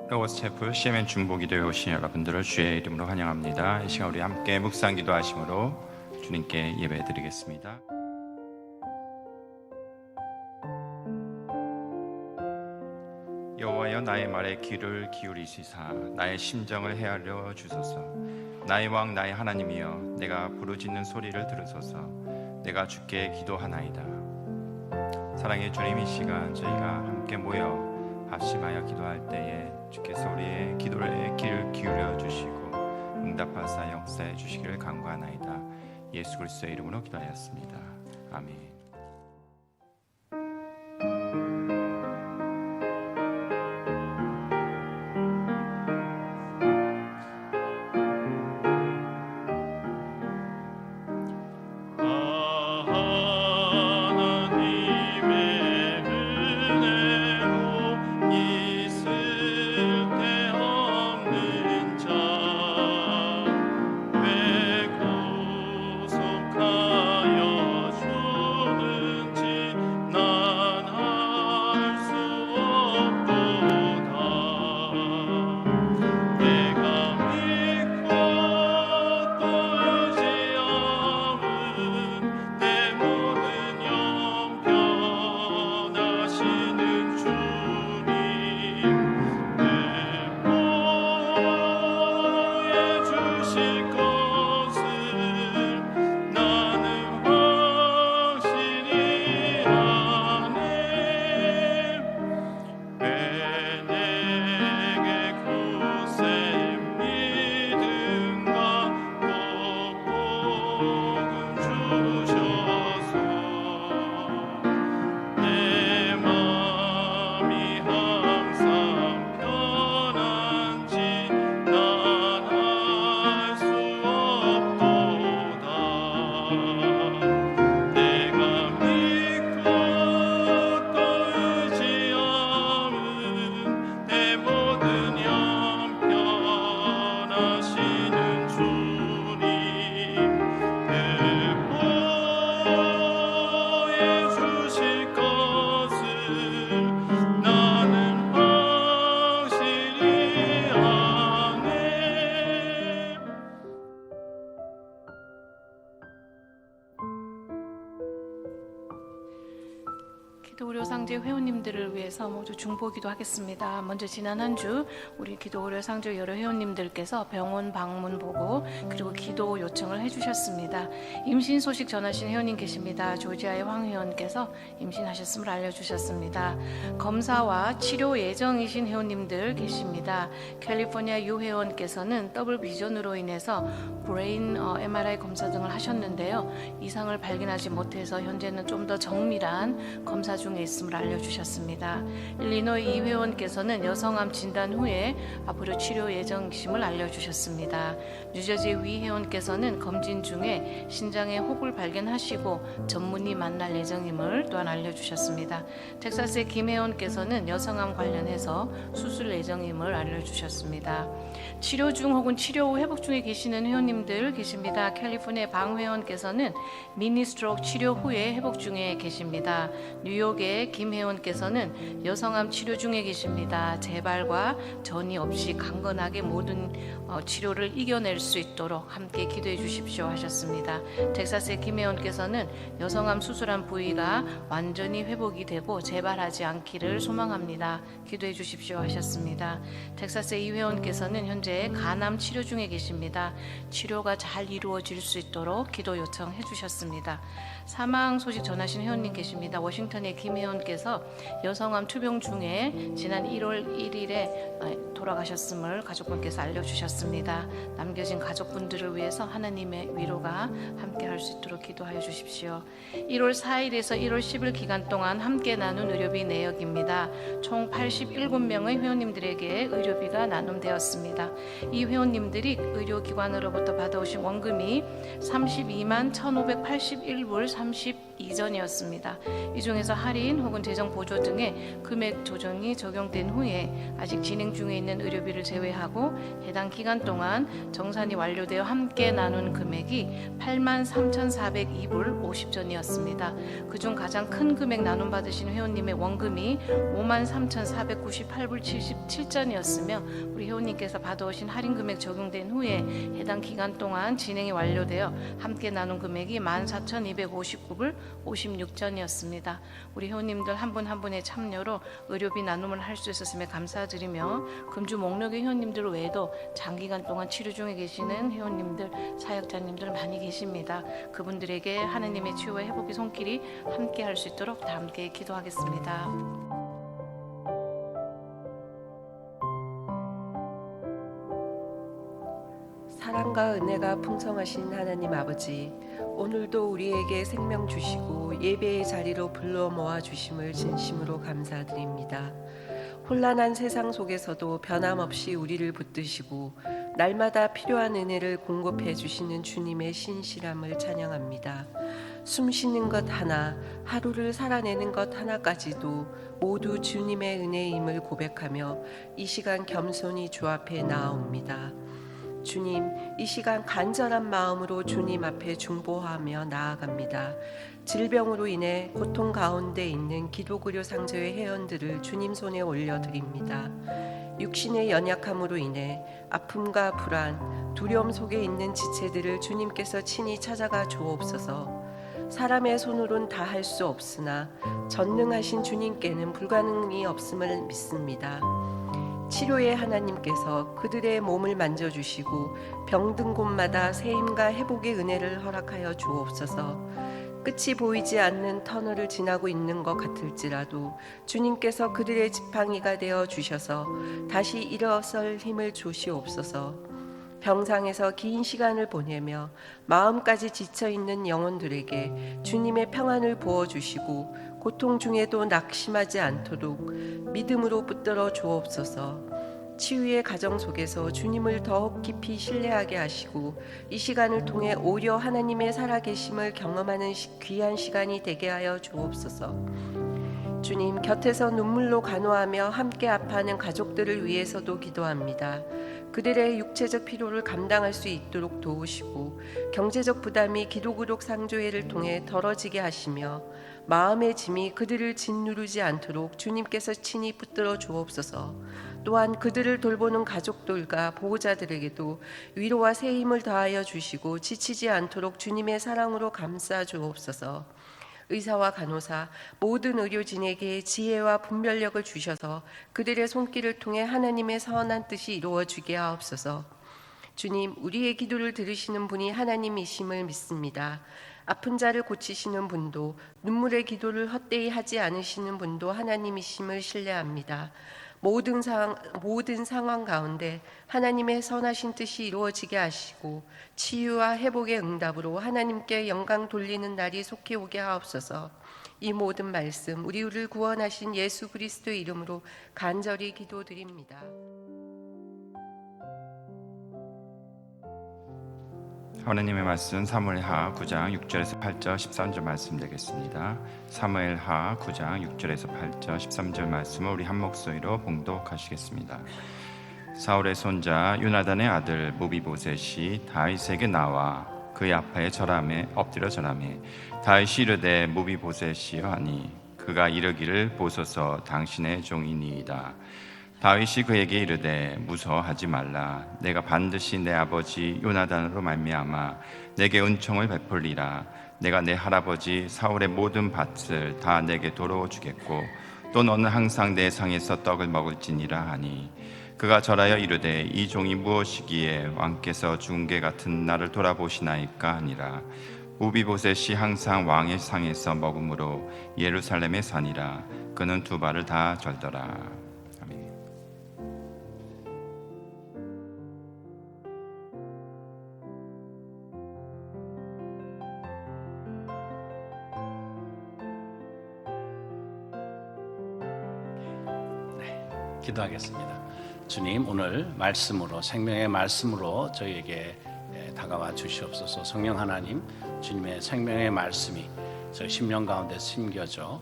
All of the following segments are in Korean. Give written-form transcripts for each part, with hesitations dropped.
로고스 채플 CMN 중보기도에 오신 여러분들을 주의 이름으로 환영합니다. 이 시간 우리 함께 묵상 기도하심으로 주님께 예배드리겠습니다. 여호와여, 나의 말에 귀를 기울이시사 나의 심정을 헤아려 주소서. 나의 왕 나의 하나님이여, 내가 부르짖는 소리를 들으소서. 내가 주께 기도하나이다. 사랑의 주님, 이 시간 저희가 함께 모여 합심하여 기도할 때에 주께서 우리의 기도에 귀를 기울여 주시고 응답하사 역사해 주시기를 간구하나이다. 예수 그리스도의 이름으로 기도하였습니다. 아멘. 기도의료 상제 회원님들을 위해서 모두 중보기도 하겠습니다. 먼저 지난 한 주 우리 기도의료 상제 여러 회원님들께서 병원 방문 보고 그리고 기도 요청을 해주셨습니다. 임신 소식 전하신 회원님 계십니다. 조지아의 황 회원께서 임신하셨음을 알려주셨습니다. 검사와 치료 예정이신 회원님들 계십니다. 캘리포니아 유 회원께서는 더블 비전으로 인해서 브레인 MRI 검사 등을 하셨는데요. 이상을 발견하지 못해서 현재는 좀 더 정밀한 검사 중에 있음을 알려주셨습니다. 일리노이 이 회원께서는 여성암 진단 후에 앞으로 치료 예정이심을 알려주셨습니다. 뉴저지 위 회원께서는 검진 중에 신장에 혹을 발견하시고 전문의 만날 예정임을 또한 알려주셨습니다. 텍사스의 김 회원께서는 여성암 관련해서 수술 예정임을 알려주셨습니다. 치료 중 혹은 치료 후 회복 중에 계시는 회원님들 계십니다. 캘리포니아 방 회원께서는 미니 스트로크 치료 후에 회복 중에 계십니다. 뉴욕의 김 회원께서는 여성암 치료 중에 계십니다. 재발과 전이 없이 강건하게 모든 치료를 이겨낼 수 있도록 함께 기도해 주십시오 하셨습니다. 텍사스의 김 회원께서는 여성암 수술한 부위가 완전히 회복이 되고 재발하지 않기를 소망합니다. 기도해 주십시오 하셨습니다. 텍사스의 이 회원께서는 현재 간암 치료 중에 계십니다. 치료가 잘 이루어질 수 있도록 기도 요청해 주셨습니다. 사망 소식 전하신 회원님 계십니다. 워싱턴의 김 회원께서 여성암 투병 중에 지난 1월 1일에 돌아가셨음을 가족분께서 알려주셨습니다. 남겨진 가족분들을 위해서 하나님의 위로가 함께 할 수 있도록 기도하여 주십시오. 1월 4일에서 1월 10일 기간 동안 함께 나눈 의료비 내역입니다. 총 87명의 회원님들에게 의료비가 나눔되었습니다. 이 회원님들이 의료기관으로부터 받아오신 원금이 32만 1,581불 32전이었습니다. 이 중에서 할인 혹은 재정 보조 등의 금액 조정이 적용된 후에 아직 진행 중에 있는 의료비를 제외하고 해당 기간 동안 정산이 완료되어 함께 나눈 금액이 83,402불 50전이었습니다. 그중 가장 큰 금액 나눔 받으신 회원님의 원금이 53,498불 77전이었으며 우리 회원님께서 받아오신 할인 금액 적용된 후에 해당 기간 동안 진행이 완료되어 함께 나눈 금액이 14,259불 56전이었습니다. 우리 회원님들 한 분 한 분의 참여로 의료비 나눔을 할 수 있었음에 감사드리며 금주 목록의 회원님들 외에도 장기간 동안 치료 중에 계시는 회원님들, 사역자님들 많이 계십니다. 그분들에게 하느님의 치유와 회복의 손길이 함께 할 수 있도록 다 함께 기도하겠습니다. 사랑과 은혜가 풍성하신 하나님 아버지, 오늘도 우리에게 생명 주시고 예배의 자리로 불러 모아 주심을 진심으로 감사드립니다. 혼란한 세상 속에서도 변함없이 우리를 붙드시고 날마다 필요한 은혜를 공급해 주시는 주님의 신실함을 찬양합니다. 숨 쉬는 것 하나, 하루를 살아내는 것 하나까지도 모두 주님의 은혜임을 고백하며 이 시간 겸손히 주 앞에 나아옵니다. 주님, 이 시간 간절한 마음으로 주님 앞에 중보하며 나아갑니다. 질병으로 인해 고통 가운데 있는 기도구려 상조의 회원들을 주님 손에 올려드립니다. 육신의 연약함으로 인해 아픔과 불안, 두려움 속에 있는 지체들을 주님께서 친히 찾아가 주옵소서. 사람의 손으론 다 할 수 없으나 전능하신 주님께는 불가능이 없음을 믿습니다. 치료의 하나님께서 그들의 몸을 만져주시고 병든 곳마다 세임과 회복의 은혜를 허락하여 주옵소서. 끝이 보이지 않는 터널을 지나고 있는 것 같을지라도 주님께서 그들의 지팡이가 되어 주셔서 다시 일어설 힘을 주시옵소서. 병상에서 긴 시간을 보내며 마음까지 지쳐있는 영혼들에게 주님의 평안을 부어주시고 고통 중에도 낙심하지 않도록 믿음으로 붙들어 주옵소서. 치유의 가정 속에서 주님을 더욱 깊이 신뢰하게 하시고 이 시간을 통해 오히려 하나님의 살아계심을 경험하는 귀한 시간이 되게 하여 주옵소서. 주님, 곁에서 눈물로 간호하며 함께 아파하는 가족들을 위해서도 기도합니다. 그들의 육체적 필요를 감당할 수 있도록 도우시고 경제적 부담이 기도구록 상조회를 통해 덜어지게 하시며 마음의 짐이 그들을 짓누르지 않도록 주님께서 친히 붙들어 주옵소서. 또한 그들을 돌보는 가족들과 보호자들에게도 위로와 새 힘을 더하여 주시고 지치지 않도록 주님의 사랑으로 감싸 주옵소서. 의사와 간호사, 모든 의료진에게 지혜와 분별력을 주셔서 그들의 손길을 통해 하나님의 선한 뜻이 이루어지게 하옵소서. 주님, 우리의 기도를 들으시는 분이 하나님이심을 믿습니다. 아픈 자를 고치시는 분도 눈물의 기도를 헛되이 하지 않으시는 분도 하나님이심을 신뢰합니다. 모든 상황 가운데 하나님의 선하신 뜻이 이루어지게 하시고 치유와 회복의 응답으로 하나님께 영광 돌리는 날이 속히 오게 하옵소서. 이 모든 말씀 우리를 구원하신 예수 그리스도의 이름으로 간절히 기도드립니다. 하나님의 말씀 사무엘하 9장 6절에서 8절 13절 말씀 되겠습니다. 사무엘하 9장 6절에서 8절 13절 말씀을 우리 한 목소리로 봉독하시겠습니다. 사울의 손자 요나단의 아들 무비보셋이 다윗에게 나와 그의 앞에 엎드려 절하매 다윗이 이르되 무비보셋이여 하니 그가 이르기를 보소서 당신의 종이니이다. 다윗이 그에게 이르되 무서워하지 말라. 내가 반드시 내 아버지 요나단으로 말미암아 내게 은총을 베풀리라. 내가 내 할아버지 사울의 모든 밭을 다 내게 도로 주겠고 또 너는 항상 내 상에서 떡을 먹을지니라 하니 그가 절하여 이르되 이 종이 무엇이기에 왕께서 죽은 개 같은 나를 돌아보시나이까 하니라. 무비보셋이 항상 왕의 상에서 먹음으로 예루살렘에 사니라. 그는 두 발을 다 절더라. 기도하겠습니다. 주님, 오늘 말씀으로 생명의 말씀으로 저희에게 다가와 주시옵소서. 성령 하나님, 주님의 생명의 말씀이 저희 10년 가운데 심겨져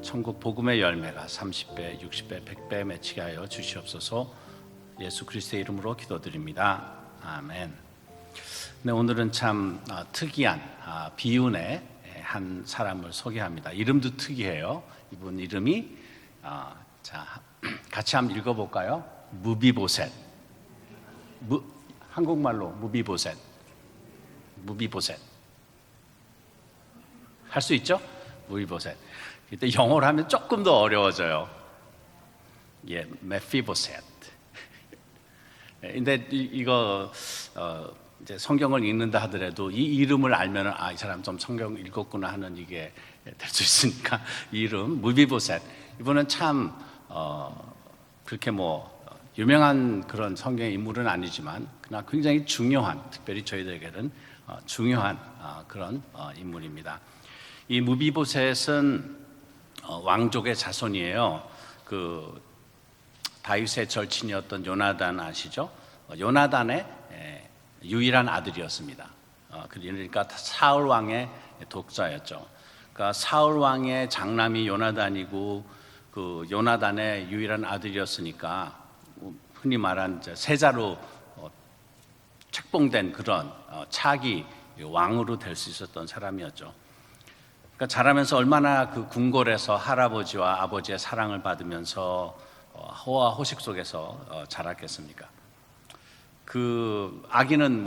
천국 복음의 열매가 30배, 60배, 100배 맺히게 하여 주시옵소서. 예수 그리스도의 이름으로 기도드립니다. 아멘. 네, 오늘은 참 특이한 비운의 한 사람을 소개합니다. 이름도 특이해요. 이분 이름이 자 같이 한번 읽어볼까요? 무비보셋. 한국말로 무비보셋. 무비보셋. 할 수 있죠? 무비보셋. 이때 영어로 하면 조금 더 어려워져요. 예, 메피보셋. 근데 이거 이제 성경을 읽는다 하더라도 이 이름을 알면은 이 사람 좀 성경 읽었구나 하는 이게 될 수 있으니까 이 이름 무비보셋. 이분은 참 그렇게 유명한 그런 성경의 인물은 아니지만 그러나 굉장히 중요한, 특별히 저희들에게는 중요한 그런 인물입니다. 이 무비보셋은 왕족의 자손이에요. 그 다윗의 절친이었던 요나단 아시죠? 요나단의 유일한 아들이었습니다. 그러니까 사울 왕의 독자였죠. 그러니까 사울 왕의 장남이 요나단이고 그 요나단의 유일한 아들이었으니까 흔히 말한 세자로 책봉된 그런 차기 왕으로 될 수 있었던 사람이었죠. 그러니까 자라면서 얼마나 그 궁궐에서 할아버지와 아버지의 사랑을 받으면서 호화 호식 속에서 자랐겠습니까? 그 아기는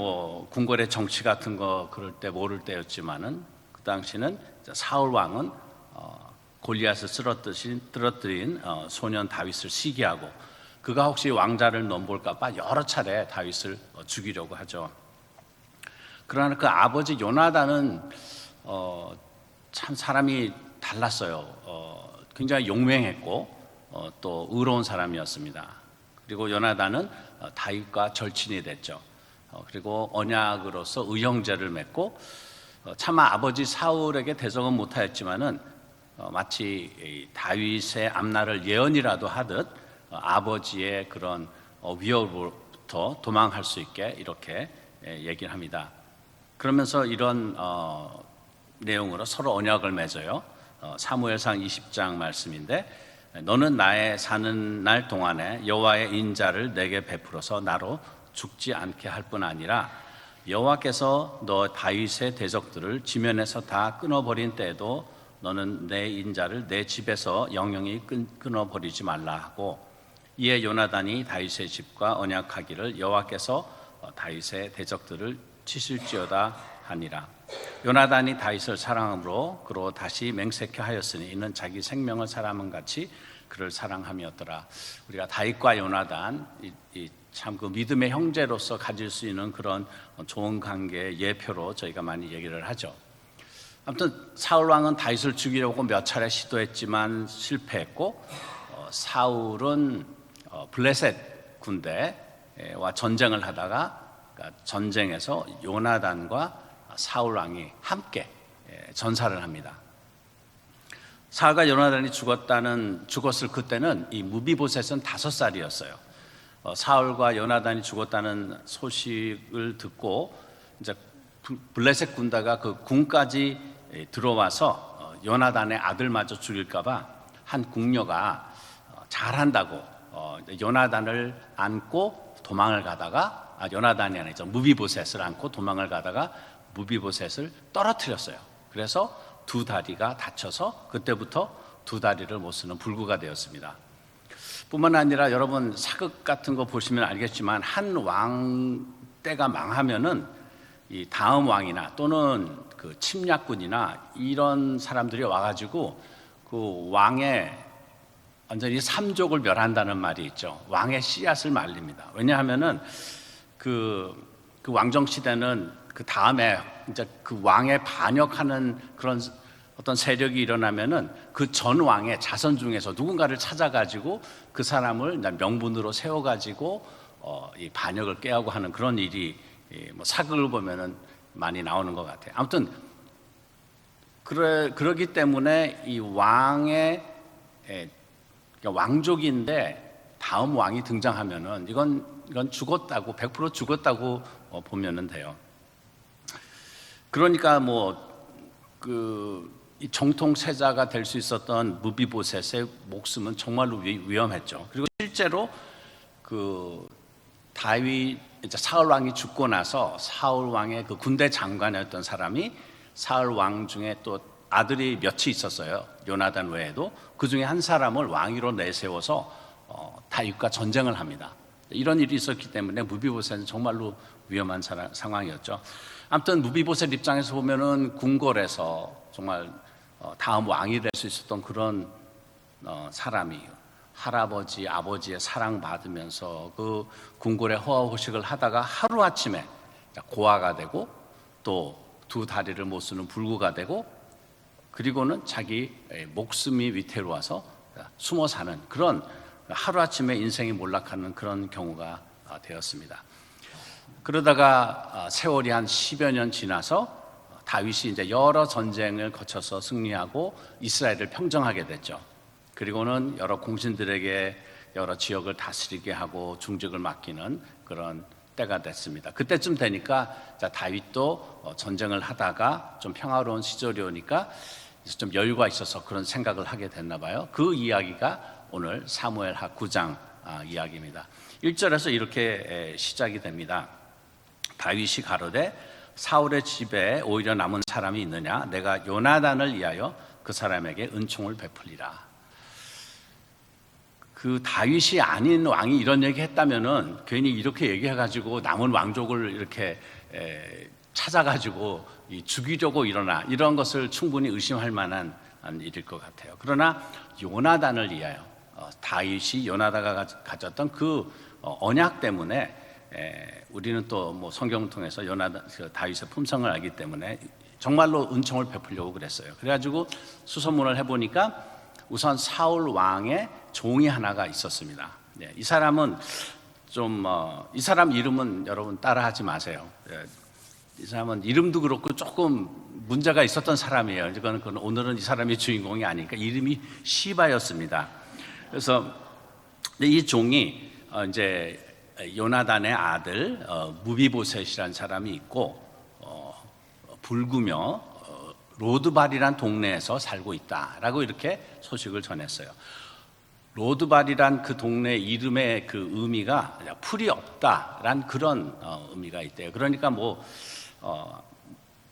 궁궐의 정치 같은 거 그럴 때 모를 때였지만은 그 당시는 사울 왕은 골리앗을 쓰러뜨린 소년 다윗을 시기하고 그가 혹시 왕자를 넘볼까봐 여러 차례 다윗을 죽이려고 하죠. 그러나 그 아버지 요나단은 참 사람이 달랐어요. 굉장히 용맹했고 또 의로운 사람이었습니다. 그리고 요나단은 다윗과 절친이 됐죠. 그리고 언약으로서 의형제를 맺고 차마 아버지 사울에게 대적은 못하였지만은 마치 다윗의 앞날을 예언이라도 하듯 아버지의 그런 위협으로부터 도망할 수 있게 이렇게 얘기를 합니다. 그러면서 이런 내용으로 서로 언약을 맺어요. 사무엘상 20장 말씀인데 너는 나의 사는 날 동안에 여호와의 인자를 내게 베풀어서 나로 죽지 않게 할 뿐 아니라 여호와께서 너 다윗의 대적들을 지면에서 다 끊어버린 때에도 너는 내 인자를 내 집에서 영영히 끊어버리지 말라 하고 이에 요나단이 다윗의 집과 언약하기를 여호와께서 다윗의 대적들을 치실지어다 하니라. 요나단이 다윗을 사랑함으로 그로 다시 맹세케 하였으니 이는 자기 생명을 사랑함 같이 그를 사랑함이었더라. 우리가 다윗과 요나단 참 그 믿음의 형제로서 가질 수 있는 그런 좋은 관계의 예표로 저희가 많이 얘기를 하죠. 아무튼 사울 왕은 다윗을 죽이려고 몇 차례 시도했지만 실패했고 사울은 블레셋 군대와 전쟁을 하다가 전쟁에서 요나단과 사울 왕이 함께 전사를 합니다. 사울과 요나단이 죽었을 그때는 이 무비보셋은 5살이었어요. 사울과 요나단이 죽었다는 소식을 듣고 이제 블레셋 군대가 그 궁까지 들어와서 요나단의 아들마저 죽일까봐 한 궁녀가 잘한다고 요나단을 안고 도망을 가다가 요나단이 아니죠, 무비보셋을 안고 도망을 가다가 무비보셋을 떨어뜨렸어요. 그래서 두 다리가 다쳐서 그때부터 두 다리를 못 쓰는 불구가 되었습니다. 뿐만 아니라 여러분 사극 같은 거 보시면 알겠지만 한 왕 때가 망하면은 이 다음 왕이나 또는 그 침략군이나 이런 사람들이 와가지고 그 왕의 완전히 삼족을 멸한다는 말이 있죠. 왕의 씨앗을 말립니다. 왜냐하면은 그 왕정 시대는 그 다음에 이제 그 왕에 반역하는 그런 어떤 세력이 일어나면은 그 전 왕의 자손 중에서 누군가를 찾아가지고 그 사람을 명분으로 세워가지고 이 반역을 깨하고 하는 그런 일이 사극을 보면은 많이 나오는 것 같아요. 아무튼 그러기 때문에 이 왕의 그러니까 왕족인데 다음 왕이 등장하면은 이건 죽었다고 100% 죽었다고 보면은 돼요. 그러니까 이 정통 세자가 될 수 있었던 무비보셋의 목숨은 정말로 위험했죠. 그리고 실제로 그 다윗 이제 사울 왕이 죽고 나서 사울 왕의 그 군대 장관이었던 사람이 사울 왕 중에 또 아들이 몇이 있었어요. 요나단 외에도 그 중에 한 사람을 왕위로 내세워서 다윗과 전쟁을 합니다. 이런 일이 있었기 때문에 무비보셋은 정말로 위험한 상황이었죠. 아무튼 무비보셋 입장에서 보면은 궁궐에서 정말 다음 왕이 될 수 있었던 그런 사람이 할아버지, 아버지의 사랑받으면서 그 궁궐의 허화호식을 하다가 하루아침에 고아가 되고 또 두 다리를 못 쓰는 불구가 되고 그리고는 자기 목숨이 위태로워서 숨어 사는 그런 하루아침에 인생이 몰락하는 그런 경우가 되었습니다. 그러다가 세월이 한 10여 년 지나서 다윗이 이제 여러 전쟁을 거쳐서 승리하고 이스라엘을 평정하게 됐죠. 그리고는 여러 공신들에게 여러 지역을 다스리게 하고 중직을 맡기는 그런 때가 됐습니다. 그때쯤 되니까 다윗도 전쟁을 하다가 좀 평화로운 시절이 오니까 좀 여유가 있어서 그런 생각을 하게 됐나 봐요. 그 이야기가 오늘 사무엘하 9장 이야기입니다. 1절에서 이렇게 시작이 됩니다. 다윗이 가로되 사울의 집에 오히려 남은 사람이 있느냐? 내가 요나단을 위하여 그 사람에게 은총을 베풀리라. 그 다윗이 아닌 왕이 이런 얘기 했다면은 괜히 이렇게 얘기해가지고 남은 왕족을 이렇게 찾아가지고 죽이려고 이런 것을 충분히 의심할 만한 일일 것 같아요. 그러나 요나단을 위하여 다윗이 요나단가 가졌던 그 언약 때문에 우리는 또 뭐 성경을 통해서 다윗의 품성을 알기 때문에 정말로 은총을 베풀려고 그랬어요. 그래가지고 수소문을 해보니까 우선 사울 왕의 종이 하나가 있었습니다. 이 사람은 이 사람 이름은 여러분 따라하지 마세요. 이 사람은 이름도 그렇고 조금 문제가 있었던 사람이에요. 그건 오늘은 이 사람이 주인공이 아니니까 이름이 시바였습니다. 그래서 이 종이 이제 요나단의 아들 무비보셋이라는 사람이 있고 불구며 로드발이란 동네에서 살고 있다라고 이렇게 소식을 전했어요. 로드발이란 그 동네 이름의 그 의미가 풀이 없다란 그런 의미가 있대요. 그러니까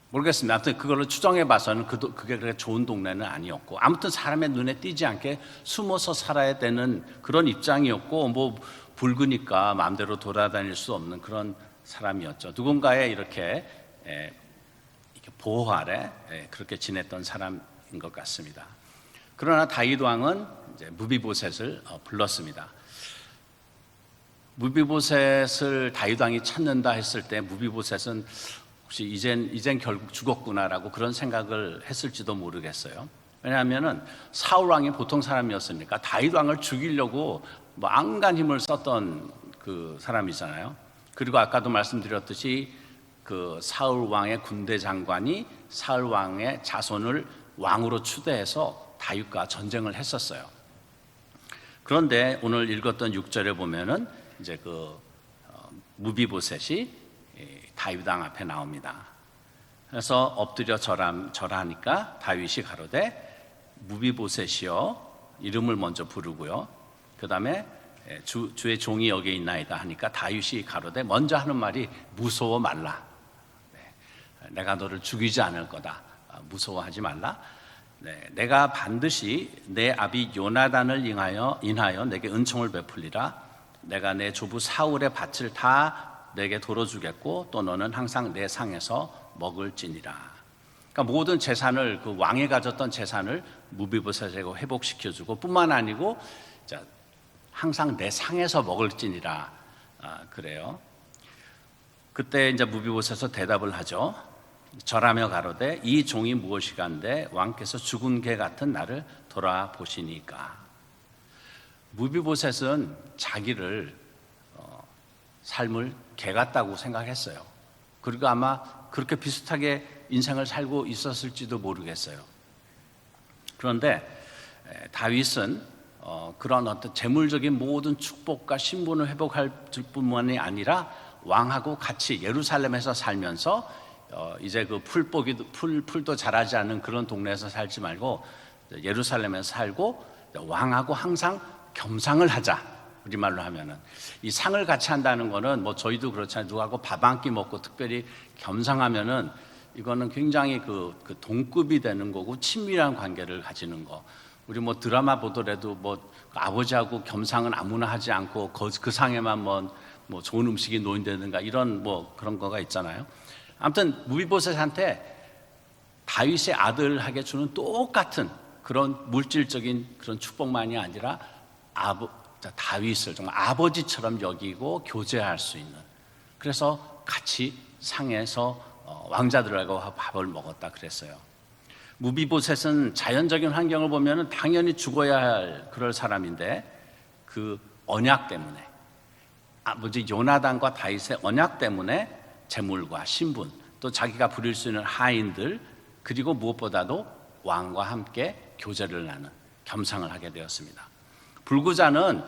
모르겠습니다. 아무튼 그걸로 추정해 봐서는 그게 그렇게 좋은 동네는 아니었고 아무튼 사람의 눈에 띄지 않게 숨어서 살아야 되는 그런 입장이었고 붉으니까 마음대로 돌아다닐 수 없는 그런 사람이었죠. 누군가의 이렇게 보호 아래 그렇게 지냈던 사람인 것 같습니다. 그러나 다윗 왕은 이제 무비보셋을 불렀습니다. 무비보셋을 다윗 왕이 찾는다 했을 때 무비보셋은 혹시 이젠 결국 죽었구나라고 그런 생각을 했을지도 모르겠어요. 왜냐하면은 사울 왕이 보통 사람이었으니까 다윗 왕을 죽이려고 안간 힘을 썼던 그 사람이잖아요. 그리고 아까도 말씀드렸듯이 그 사울 왕의 군대 장관이 사울 왕의 자손을 왕으로 추대해서 다윗과 전쟁을 했었어요. 그런데 오늘 읽었던 6절에 보면은 이제 그 무비보셋이 다윗 왕 앞에 나옵니다. 그래서 엎드려 절하니까 다윗이 가로되 무비보셋이여 이름을 먼저 부르고요. 그 다음에 주의 종이 여기 있나이다 하니까 다윗이 가로되 먼저 하는 말이 무서워 말라. 내가 너를 죽이지 않을 거다. 무서워하지 말라. 내가 반드시 내 아비 요나단을 인하여 내게 은총을 베풀리라. 내가 내 조부 사울의 밭을 다 내게 돌어주겠고 또 너는 항상 내 상에서 먹을지니라. 그러니까 모든 재산을 그 왕이 가졌던 재산을 무비보셋에게 회복시켜주고 뿐만 아니고 항상 내 상에서 먹을지니라 그래요. 그때 이제 무비보셋에서 대답을 하죠. 절하며 가로되 이 종이 무엇이간데 왕께서 죽은 개 같은 나를 돌아보시니까. 무비보셋은 자기를 삶을 개 같다고 생각했어요. 그리고 아마 그렇게 비슷하게 인생을 살고 있었을지도 모르겠어요. 그런데 다윗은 그런 어떤 재물적인 모든 축복과 신분을 회복할 뿐만이 아니라 왕하고 같이 예루살렘에서 살면서 이제 그 풀도 자라지 않는 그런 동네에서 살지 말고 예루살렘에서 살고 왕하고 항상 겸상을 하자. 우리말로 하면은 이 상을 같이 한다는 거는 뭐 저희도 그렇잖아요. 누구하고 밥 한 끼 먹고 특별히 겸상하면은 이거는 굉장히 그 동급이 되는 거고 친밀한 관계를 가지는 거. 우리 뭐 드라마 보더라도 뭐 아버지하고 겸상은 아무나 하지 않고 그 상에만 뭐 좋은 음식이 노인되는가 이런 뭐 그런 거가 있잖아요. 아무튼 무비보셋한테 다윗의 아들에게 주는 똑같은 그런 물질적인 그런 축복만이 아니라 다윗을 정말 아버지처럼 여기고 교제할 수 있는, 그래서 같이 상에서 왕자들하고 밥을 먹었다 그랬어요. 무비보셋은 자연적인 환경을 보면 당연히 죽어야 할 그럴 사람인데 그 언약 때문에, 아버지 요나단과 다윗의 언약 때문에 재물과 신분, 또 자기가 부릴 수 있는 하인들, 그리고 무엇보다도 왕과 함께 교제를 나눈 겸상을 하게 되었습니다. 불구자는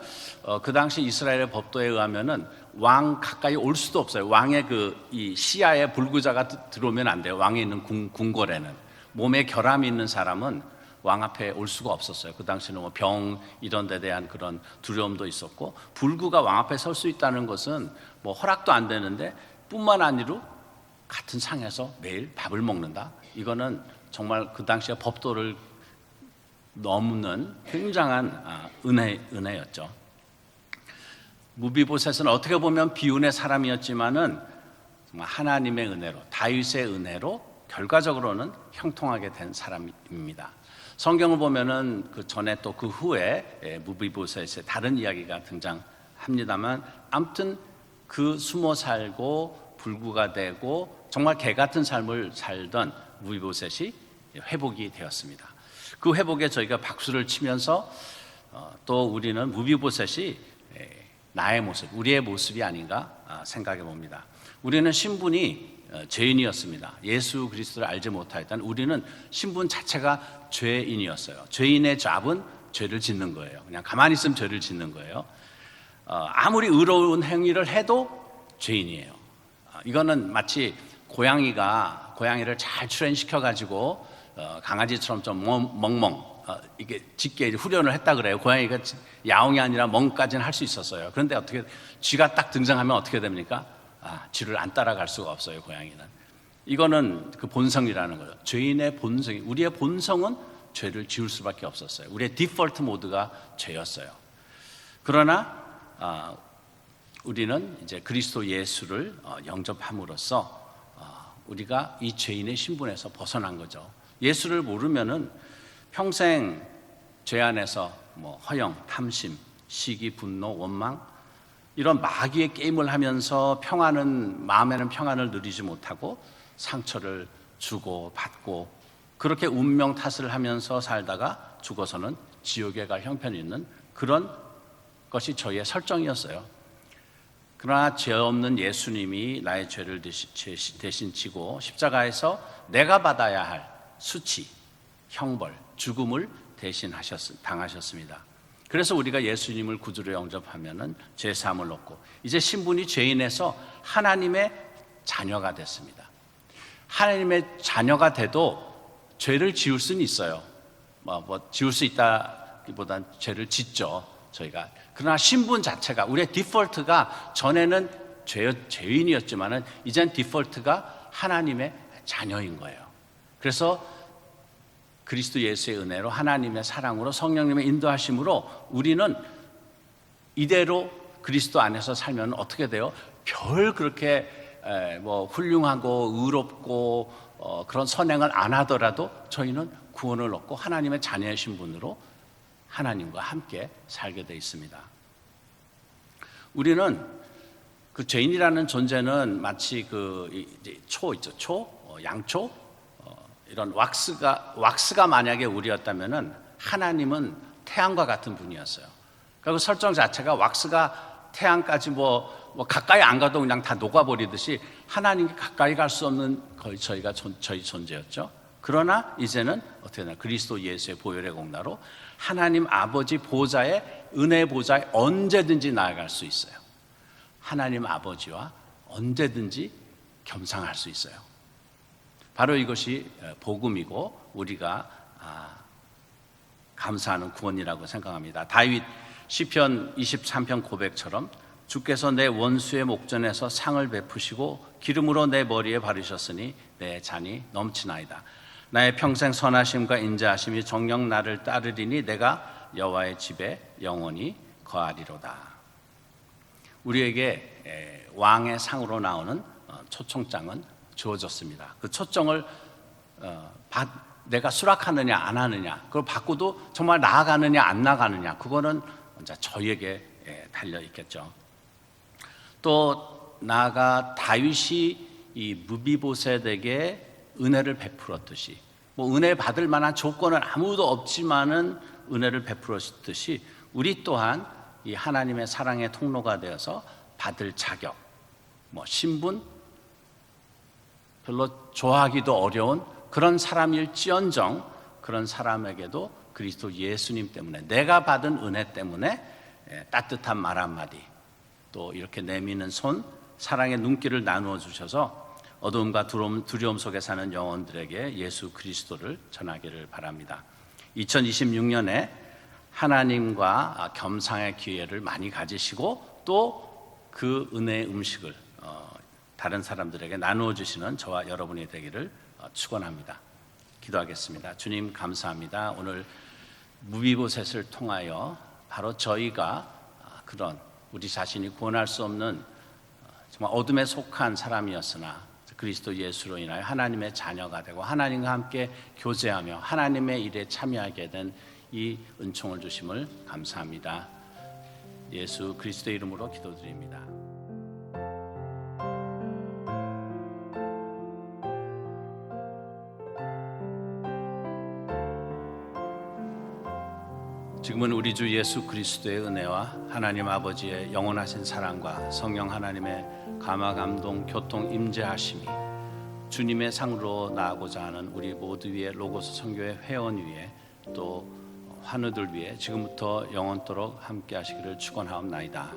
그 당시 이스라엘의 법도에 의하면은 왕 가까이 올 수도 없어요. 왕의 이 시야에 불구자가 들어오면 안 돼요. 왕이 있는 궁궐에는 몸에 결함이 있는 사람은 왕 앞에 올 수가 없었어요. 그 당시는 뭐 병 이런 데 대한 그런 두려움도 있었고, 불구가 왕 앞에 설 수 있다는 것은 뭐 허락도 안 되는데 뿐만 아니라 같은 상에서 매일 밥을 먹는다. 이거는 정말 그 당시의 법도를 넘는 굉장한 은혜였죠. 무비보셋은 어떻게 보면 비운의 사람이었지만은 정말 하나님의 은혜로, 다윗의 은혜로 결과적으로는 형통하게 된 사람입니다. 성경을 보면은 그 전에 또 그 후에 무비보셋의 다른 이야기가 등장합니다만, 아무튼 그 숨어 살고 불구가 되고 정말 개 같은 삶을 살던 무비보셋이 회복이 되었습니다. 그 회복에 저희가 박수를 치면서 또 우리는 무비보셋이 나의 모습, 우리의 모습이 아닌가 생각해 봅니다. 우리는 신분이 죄인이었습니다. 예수 그리스도를 알지 못하였던 우리는 신분 자체가 죄인이었어요. 죄인의 잡은 죄를 짓는 거예요. 그냥 가만히 있으면 죄를 짓는 거예요. 아무리 의로운 행위를 해도 죄인이에요. 이거는 마치 고양이를 잘 트레인시켜 가지고 강아지처럼 좀 멍멍 이게 짖게 훈련을 했다 그래요. 고양이가 야옹이 아니라 멍까지는 할 수 있었어요. 그런데 어떻게 쥐가 딱 등장하면 어떻게 됩니까? 쥐를 안 따라갈 수가 없어요. 고양이는. 이거는 그 본성이라는 거예요. 죄인의 본성이, 우리의 본성은 죄를 지을 수밖에 없었어요. 우리의 디폴트 모드가 죄였어요. 그러나 우리는 이제 그리스도 예수를 영접함으로써 우리가 이 죄인의 신분에서 벗어난 거죠. 예수를 모르면은 평생 죄 안에서 뭐 허영, 탐심, 시기, 분노, 원망 이런 마귀의 게임을 하면서 마음에는 평안을 누리지 못하고 상처를 주고 받고 그렇게 운명 탓을 하면서 살다가 죽어서는 지옥에 갈 형편이 있는 그런 것이 저희의 설정이었어요. 그러나 죄 없는 예수님이 나의 죄를 대신 지고 십자가에서 내가 받아야 할 수치, 형벌, 죽음을 대신 당하셨습니다. 그래서 우리가 예수님을 구주로 영접하면은 죄 사함을 얻고 이제 신분이 죄인에서 하나님의 자녀가 됐습니다. 하나님의 자녀가 돼도 죄를 지을 수는 있어요. 뭐 지을 수 있다기보단 죄를 짓죠, 저희가. 그러나 신분 자체가, 우리의 디폴트가 전에는 죄인이었지만은 이젠 디폴트가 하나님의 자녀인 거예요. 그래서 그리스도 예수의 은혜로 하나님의 사랑으로 성령님의 인도하심으로 우리는 이대로 그리스도 안에서 살면 어떻게 돼요? 그렇게 뭐 훌륭하고 의롭고 그런 선행을 안 하더라도 저희는 구원을 얻고 하나님의 자녀의 신분으로 하나님과 함께 살게 되어 있습니다. 우리는 그 죄인이라는 존재는 마치 초 있죠, 양초, 이런 왁스가 만약에 우리였다면은 하나님은 태양과 같은 분이었어요. 그리고 설정 자체가 왁스가 태양까지 뭐 가까이 안 가도 그냥 다 녹아버리듯이 하나님께 가까이 갈 수 없는 거의 저희 존재였죠. 그러나 이제는 어떻게 되나 그리스도 예수의 보혈의 공로로 하나님 아버지 보좌에, 은혜 보좌에 언제든지 나아갈 수 있어요. 하나님 아버지와 언제든지 겸상할 수 있어요. 바로 이것이 복음이고 우리가 감사하는 구원이라고 생각합니다. 다윗 시편 23편 고백처럼 주께서 내 원수의 목전에서 상을 베푸시고 기름으로 내 머리에 바르셨으니 내 잔이 넘치나이다. 나의 평생 선하심과 인자하심이 정녕 나를 따르리니 내가 여호와의 집에 영원히 거하리로다. 우리에게 왕의 상으로 나오는 초청장은 주어졌습니다. 그 초청을 내가 수락하느냐 안 하느냐, 그걸 받고도 정말 나아가느냐 안 나가느냐, 그거는 이제 저희에게 달려 있겠죠. 또 나아가 다윗이 이 무비보셋에게 은혜를 베풀었듯이, 뭐 은혜 받을 만한 조건은 아무도 없지만은 은혜를 베풀었듯이 우리 또한 이 하나님의 사랑의 통로가 되어서 받을 자격, 뭐 신분, 별로 좋아하기도 어려운 그런 사람일지언정 그런 사람에게도 그리스도 예수님 때문에, 내가 받은 은혜 때문에 따뜻한 말 한마디, 또 이렇게 내미는 손, 사랑의 눈길을 나누어 주셔서 어두움과 두려움 속에 사는 영혼들에게 예수 그리스도를 전하기를 바랍니다. 2026년에 하나님과 겸상의 기회를 많이 가지시고 또 그 은혜의 음식을 다른 사람들에게 나누어 주시는 저와 여러분이 되기를 축원합니다. 기도하겠습니다. 주님 감사합니다. 오늘 무비보셋을 통하여 바로 저희가 그런 우리 자신이 구원할 수 없는 정말 어둠에 속한 사람이었으나 그리스도 예수로 인하여 하나님의 자녀가 되고 하나님과 함께 교제하며 하나님의 일에 참여하게 된 이 은총을 주심을 감사합니다. 예수 그리스도의 이름으로 기도드립니다. 지금은 우리 주 예수 그리스도의 은혜와 하나님 아버지의 영원하신 사랑과 성령 하나님의 감화 감동 교통 임재하심이 주님의 상으로 나아가고자 하는 우리 모두 위에 로고스 선교회 회원 위에 또 환우들 위에 지금부터 영원토록 함께 하시기를 축원하옵나이다.